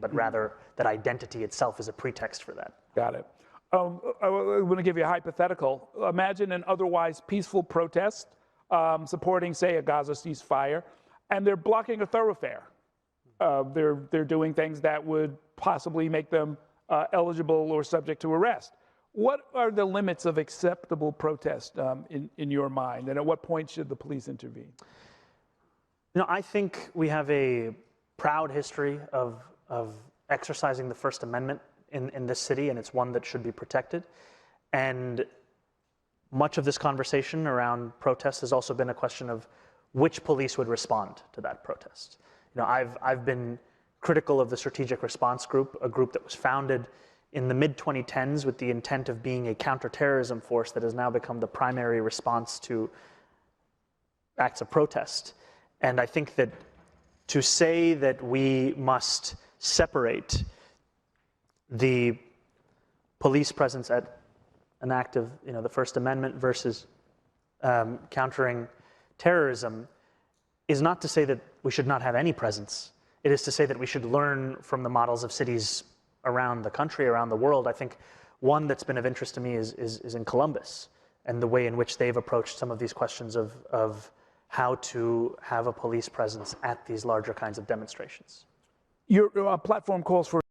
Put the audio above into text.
but rather that identity itself is a pretext for that. Got it. I want to give you a hypothetical. Imagine an otherwise peaceful protest supporting, say, a Gaza ceasefire, and they're blocking a thoroughfare. They're doing things that would possibly make them eligible or subject to arrest. What are the limits of acceptable protest in your mind, and at what point should the police intervene? You know, I think we have a proud history of exercising the First Amendment in this city, and it's one that should be protected. And much of this conversation around protests has also been a question of which police would respond to that protest. You know, I've been critical of the Strategic Response Group, a group that was founded in the mid-2010s with the intent of being a counterterrorism force that has now become the primary response to acts of protest. And I think that to say that we must separate the police presence at an act of, you know, the First Amendment versus countering terrorism is not to say that we should not have any presence. It is to say that we should learn from the models of cities around the country, around the world. I think one that's been of interest to me is in Columbus and the way in which they've approached some of these questions of how to have a police presence at these larger kinds of demonstrations. Your platform calls for